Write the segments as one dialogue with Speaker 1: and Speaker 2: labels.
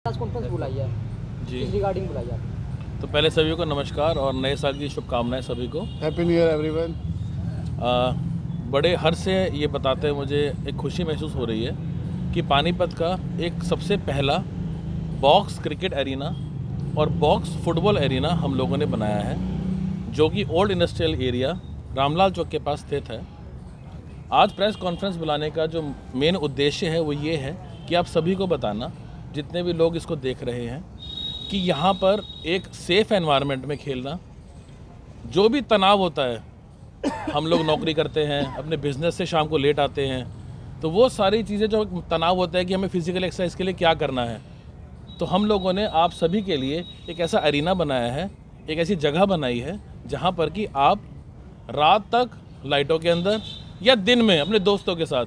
Speaker 1: Press conference बुलाई है
Speaker 2: जी।
Speaker 1: इस रिगार्डिंग बुलाई है आपने?
Speaker 2: तो पहले सभी को नमस्कार और नए साल की शुभकामनाएं सभी को।
Speaker 3: Happy new year everyone.
Speaker 2: बड़े हर्ष से ये बताते हुए मुझे एक खुशी महसूस हो रही है कि पानीपत का एक सबसे पहला बॉक्स क्रिकेट एरिना और बॉक्स फुटबॉल एरिना हम लोगों ने बनाया है, जो कि ओल्ड इंडस्ट्रियल एरिया रामलाल चौक के पास स्थित है। आज प्रेस कॉन्फ्रेंस बुलाने का जो मेन उद्देश्य है वो ये है कि आप सभी को बताना, जितने भी लोग इसको देख रहे हैं, कि यहाँ पर एक सेफ़ एनवायरनमेंट में खेलना, जो भी तनाव होता है, हम लोग नौकरी करते हैं, अपने बिजनेस से शाम को लेट आते हैं, तो वो सारी चीज़ें जो तनाव होता है कि हमें फिजिकल एक्सरसाइज के लिए क्या करना है, तो हम लोगों ने आप सभी के लिए एक ऐसा एरिना बनाया है, एक ऐसी जगह बनाई है जहाँ पर कि आप रात तक लाइटों के अंदर या दिन में अपने दोस्तों के साथ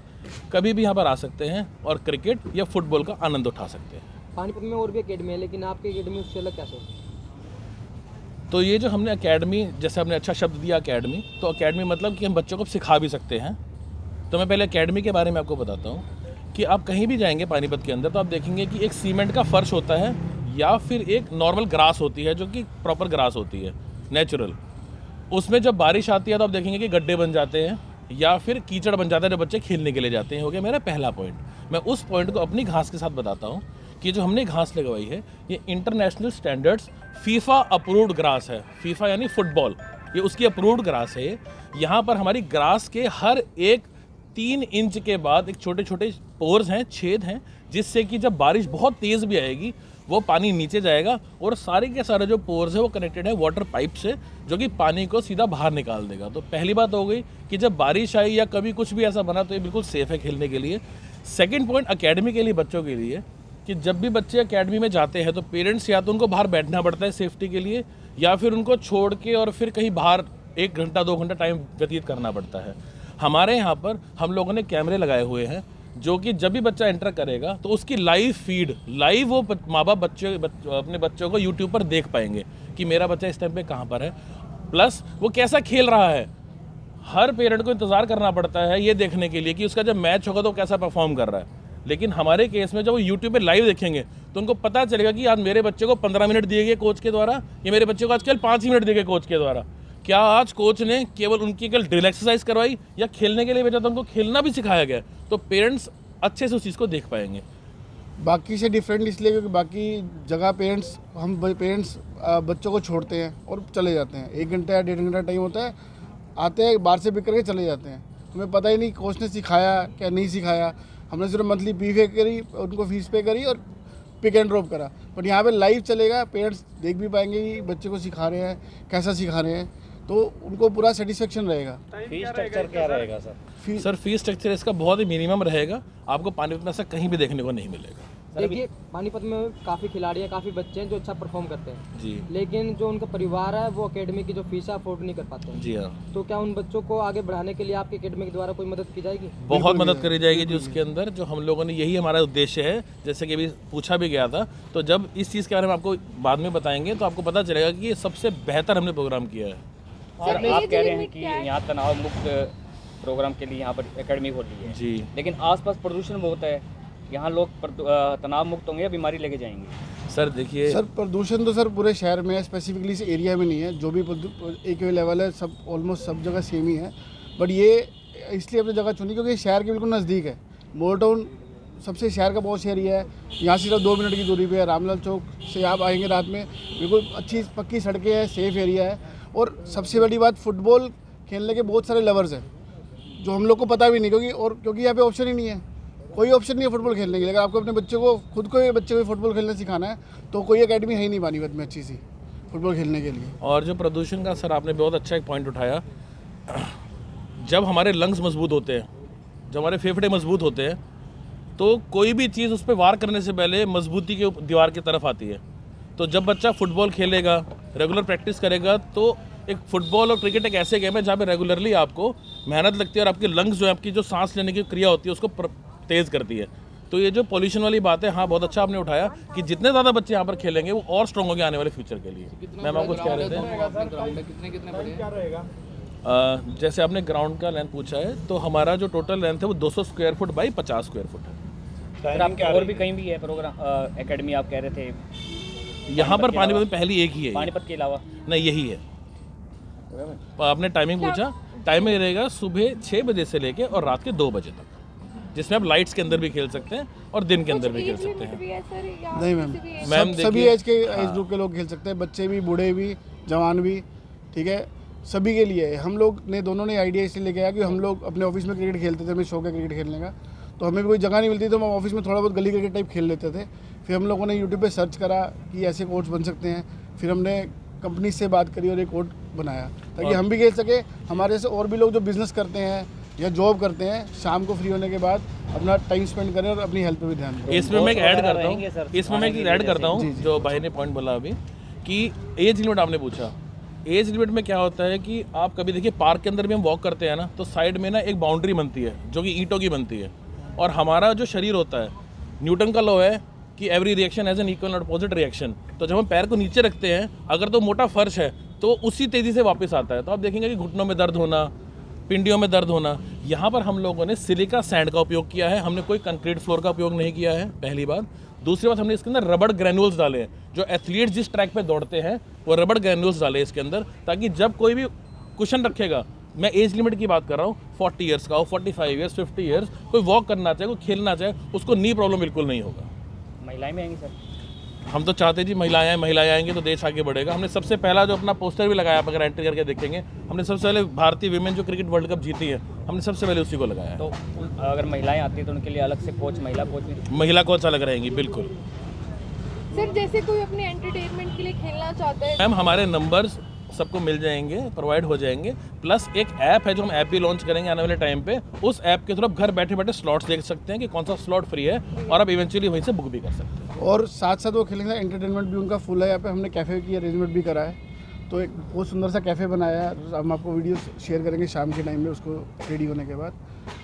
Speaker 2: कभी भी यहाँ पर आ सकते हैं और क्रिकेट या फुटबॉल का आनंद उठा सकते हैं।
Speaker 1: पानीपत में और भी अकेडमी है, लेकिन आपकी अकेडमी उससे अलग कैसे है?
Speaker 2: तो ये जो हमने एकेडमी, जैसे हमने अच्छा शब्द दिया एकेडमी, तो एकेडमी मतलब कि हम बच्चों को सिखा भी सकते हैं। तो मैं पहले एकेडमी के बारे में आपको बताता हूँ कि आप कहीं भी जाएंगे पानीपत के अंदर तो आप देखेंगे कि एक सीमेंट का फर्श होता है या फिर एक नॉर्मल ग्रास होती है, जो कि प्रॉपर ग्रास होती है, नेचुरल। उसमें जब बारिश आती है तो आप देखेंगे कि गड्ढे बन जाते हैं या फिर कीचड़ बन जाता है, जो बच्चे खेलने के लिए जाते हैं। हो गया मेरा पहला पॉइंट। मैं उस पॉइंट को अपनी घास के साथ बताता हूँ कि जो हमने घास लगवाई है ये international standards FIFA approved grass है। फीफा यानी फुटबॉल, ये उसकी अप्रूव्ड ग्रास है। यहाँ पर हमारी ग्रास के हर एक 3 इंच के बाद एक छोटे छोटे पोर्स हैं, छेद हैं, जिससे कि जब बारिश बहुत तेज़ भी आएगी वो पानी नीचे जाएगा और सारे के सारे जो पोर्स है वो कनेक्टेड है वाटर पाइप से, जो कि पानी को सीधा बाहर निकाल देगा। तो पहली बात हो गई कि जब बारिश आई या कभी कुछ भी ऐसा बना तो ये बिल्कुल सेफ़ है खेलने के लिए। सेकंड पॉइंट एकेडमी के लिए, बच्चों के लिए, कि जब भी बच्चे एकेडमी में जाते हैं तो पेरेंट्स या तो उनको बाहर बैठना पड़ता है सेफ्टी के लिए, या फिर उनको छोड़ के और फिर कहीं बाहर 1 घंटा 2 घंटा टाइम व्यतीत करना पड़ता है। हमारे यहाँ पर हम लोगों ने कैमरे लगाए हुए हैं, जो कि जब भी बच्चा एंटर करेगा तो उसकी लाइव फीड, लाइव वो माँ बाप अपने बच्चों को यूट्यूब पर देख पाएंगे कि मेरा बच्चा इस टाइम पे कहाँ पर है, प्लस वो कैसा खेल रहा है। हर पेरेंट को इंतज़ार करना पड़ता है ये देखने के लिए कि उसका जब मैच होगा तो वो कैसा परफॉर्म कर रहा है, लेकिन हमारे केस में जब वो यूट्यूब पे लाइव देखेंगे तो उनको पता चलेगा कि आज मेरे बच्चे को 15 मिनट दिए गए कोच के द्वारा, या मेरे बच्चे को आजकल 5 ही मिनट दिए गए कोच के द्वारा। क्या आज कोच ने केवल उनकी कल ड्रिल एक्सरसाइज करवाई या खेलने के लिए भेजा, तो उनको खेलना भी सिखाया गया, तो पेरेंट्स अच्छे से उस चीज़ को देख पाएंगे।
Speaker 3: बाकी से डिफरेंट इसलिए क्योंकि बाकी जगह हम पेरेंट्स बच्चों को छोड़ते हैं और चले जाते हैं। 1 घंटा या 1.5 घंटा टाइम होता है, आते हैं बाहर से पिक करके चले जाते हैं। हमें पता ही नहीं कोच ने सिखाया क्या नहीं सिखाया। हमने सिर्फ मंथली पे करी, उनको फीस पे करी और पिक एंड ड्रॉप करा। बट यहाँ पे लाइव चलेगा, पेरेंट्स देख भी पाएंगे कि बच्चे को सिखा रहे हैं, कैसा सिखा रहे हैं, तो उनको पूरा सेटिस्फेक्शन रहेगा।
Speaker 4: फीस स्ट्रक्चर क्या रहेगा सर?
Speaker 2: सर फीस स्ट्रक्चर इसका बहुत ही मिनिमम रहेगा, आपको पानीपत में ऐसा कहीं भी देखने को नहीं मिलेगा।
Speaker 1: देखिए, पानीपत में काफ़ी खिलाड़ी हैं, काफ़ी बच्चे हैं जो अच्छा परफॉर्म करते हैं
Speaker 2: जी
Speaker 1: लेकिन जो उनका परिवार है वो एकेडमी की जो फीस है अफोर्ड नहीं कर पाते हैं।
Speaker 2: जी हाँ,
Speaker 1: तो क्या उन बच्चों को आगे बढ़ाने के लिए आपकी एकेडमी के द्वारा कोई मदद की जाएगी?
Speaker 2: बहुत मदद करी जाएगी जी उसके अंदर। जो हम लोगों ने, यही हमारा उद्देश्य है, जैसे कि अभी पूछा भी गया था, तो जब इस चीज़ के बारे में आपको बाद में बताएंगे तो आपको पता चलेगा कि ये सबसे बेहतर हमने प्रोग्राम किया है।
Speaker 4: सर आप कह रहे हैं कि यहाँ तनाव मुक्त प्रोग्राम के लिए यहाँ पर एकेडमी खोली है
Speaker 2: जी।
Speaker 4: लेकिन आसपास प्रदूषण बहुत है, यहाँ लोग तनाव मुक्त होंगे या बीमारी लेके जाएंगे?
Speaker 2: सर देखिए,
Speaker 3: सर प्रदूषण तो सर पूरे शहर में है, स्पेसिफिकली इस एरिया में नहीं है। जो भी एक लेवल है सब ऑलमोस्ट सब जगह सेम ही है। बट ये इसलिए अपनी जगह चुनी क्योंकि शहर के बिल्कुल नज़दीक है। मोर टाउन सबसे शहर का बहुत एरिया है, यहाँ से सिर्फ 2 मिनट की दूरी पे है। रामलाल चौक से आप आएंगे रात में, बिल्कुल अच्छी पक्की सड़कें हैं, सेफ एरिया है। और सबसे बड़ी बात, फुटबॉल खेलने के बहुत सारे लवर्स हैं जो हम लोग को पता भी नहीं, क्योंकि यहाँ पे ऑप्शन ही नहीं है, कोई ऑप्शन नहीं है फुटबॉल खेलने के लिए। अगर आपको अपने बच्चे को फुटबॉल खेलना सिखाना है तो कोई एकेडमी है ही नहीं पानीपत में अच्छी सी फुटबॉल खेलने के लिए।
Speaker 2: और जो प्रदूषण का सर आपने बहुत अच्छा एक पॉइंट उठाया, जब हमारे लंग्स मजबूत होते हैं, जब हमारे फेफड़े मजबूत होते हैं, तो कोई भी चीज़ उस पर वार करने से पहले मजबूती के दीवार की तरफ आती है। तो जब बच्चा फुटबॉल खेलेगा, रेगुलर प्रैक्टिस करेगा, तो एक फुटबॉल और क्रिकेट एक ऐसे गेम है जहाँ पे रेगुलरली आपको मेहनत लगती है और आपके लंग्स जो है, आपकी जो सांस लेने की क्रिया होती है उसको तेज़ करती है। तो ये जो पॉल्यूशन वाली बात है, हाँ बहुत अच्छा आपने उठाया कि जितने ज़्यादा बच्चे यहाँ पर खेलेंगे वो और स्ट्रॉन्ग होंगे आने वाले फ्यूचर के लिए। मैम आप कुछ कह रहे थे? जैसे आपने ग्राउंड का लेंथ पूछा है, तो हमारा जो टोटल लेंथ है वो 200 square foot by 50 square foot है।
Speaker 4: सर आप और भी कहीं भी है प्रोग्राम एकेडमी आप कह रहे थे?
Speaker 2: यहाँ पर पानीपत में पहली एक ही है।
Speaker 4: पानीपत के अलावा
Speaker 2: नहीं, यही है। आपने टाइमिंग पूछा, टाइमिंग रहेगा सुबह 6 बजे से लेके और रात के 2 बजे तक, जिसमें आप लाइट्स के अंदर भी खेल सकते हैं और दिन के अंदर भी खेल सकते हैं।
Speaker 3: नहीं मैम,
Speaker 2: मैम
Speaker 3: सभी
Speaker 2: देखिए,
Speaker 3: एज के एज ग्रुप के लोग खेल सकते हैं, बच्चे भी, बूढ़े भी, जवान भी, ठीक है, सभी के लिए है। हम लोग ने दोनों ने आइडिया इसलिए लेके आया कि हम लोग अपने ऑफिस में क्रिकेट खेलते थे, हमें शौक है क्रिकेट खेलने का, तो हमें भी कोई जगह नहीं मिलती तो हम ऑफिस में थोड़ा बहुत गली क्रिकेट टाइप खेल लेते थे। फिर हम लोगों ने यूट्यूब पे सर्च करा कि ऐसे कोच बन सकते हैं, फिर हमने कंपनी से बात करी और एक कोच बनाया ताकि हम भी खेल सके, हमारे से और भी लोग जो बिज़नेस करते हैं या जॉब करते हैं शाम को फ्री होने के बाद अपना टाइम स्पेंड करें और अपनी हेल्थ पे भी ध्यान दें।
Speaker 2: इसमें मैं एक ऐड करता हूँ, जो भाई ने पॉइंट बोला अभी कि एज लिमिट आपने पूछा। एज लिमिट में क्या होता है कि आप कभी देखिए पार्क के अंदर भी हम वॉक करते हैं ना, तो साइड में ना एक बाउंड्री बनती है जो कि ईंटों की बनती है, और हमारा जो शरीर होता है, न्यूटन का लॉ है कि every reaction has an equal and opposite reaction. तो जब हम पैर को नीचे रखते हैं, अगर तो मोटा फर्श है तो उसी तेज़ी से वापस आता है। तो आप देखेंगे कि घुटनों में दर्द होना, पिंडियों में दर्द होना। यहाँ पर हम लोगों ने सिलिका सैंड का उपयोग किया है, हमने कोई कंक्रीट फ्लोर का उपयोग नहीं किया है, पहली बात। दूसरी बात, हमने इसके अंदर रबड़ ग्रैन्यूल्स डाले हैं। जो एथलीट्स जिस ट्रैक पे दौड़ते हैं वो रबड़ ग्रैन्यूल्स डाले हैं इसके अंदर, ताकि जब कोई भी कुशन रखेगा, मैं एज लिमिट की बात कर रहा हूँ, 40 ईयर्स का हो, 45 ईयर्स, 50 ईयर्स, कोई वॉक करना चाहे, कोई खेलना चाहे, उसको नी प्रॉब्लम बिल्कुल नहीं होगा।
Speaker 4: महिलाएं भी आएंगी सर?
Speaker 2: हम तो चाहते जी महिलाएं आएंगी तो देश आगे बढ़ेगा। हमने सबसे पहला जो अपना पोस्टर भी लगाया, आप अगर एंट्री करके देखेंगे, हमने सबसे पहले भारतीय विमेन जो क्रिकेट वर्ल्ड कप जीती है, हमने सबसे पहले उसी को लगाया।
Speaker 4: तो अगर महिलाएं आती हैं तो उनके लिए अलग से कोच, महिला कोच भी?
Speaker 2: महिला कोच अलग रहेंगी, बिल्कुल।
Speaker 5: सर जैसे कोई अपने एंटरटेनमेंट के लिए खेलना चाहता है,
Speaker 2: मैम हमारे नंबर्स सबको मिल जाएंगे, प्रोवाइड हो जाएंगे, प्लस एक ऐप है जो हम ऐप भी लॉन्च करेंगे आने वाले टाइम पे। उस ऐप के थ्रू आप घर बैठे बैठे स्लॉट्स देख सकते हैं कि कौन सा स्लॉट फ्री है, और आप इवेंचुअली वहीं से बुक भी कर सकते हैं।
Speaker 3: और साथ साथ वो खेलेंगे, एंटरटेनमेंट भी उनका फुल है। यहाँ पे हमने कैफ़े की अरेंजमेंट भी करा है, तो एक बहुत सुंदर सा कैफ़े बनाया है। हम आपको वीडियो शेयर करेंगे शाम के टाइम में, उसको रेडी होने के बाद।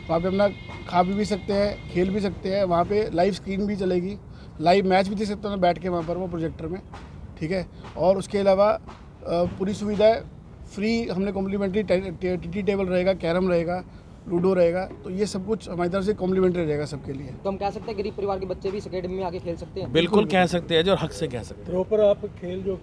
Speaker 3: वहाँ पे अपना खा भी सकते हैं, खेल भी सकते हैं। वहाँ पे लाइव स्क्रीन भी चलेगी, लाइव मैच भी देख सकते हैं बैठ के वहाँ पर वो प्रोजेक्टर में, ठीक है। और उसके अलावा पूरी सुविधाएँ फ्री, हमने कॉम्प्लीमेंट्री टी टेबल रहेगा, कैरम रहेगा, लूडो रहेगा, तो ये सब कुछ हमारी तरफ से कॉम्प्लीमेंट्री रहेगा सबके लिए।
Speaker 1: तो हम कह सकते हैं गरीब परिवार के बच्चे भी इस अकेडमी में आके खेल सकते हैं?
Speaker 2: बिल्कुल कह सकते हैं जो, और हक से कह सकते हैं।
Speaker 6: प्रॉपर आप खेल जो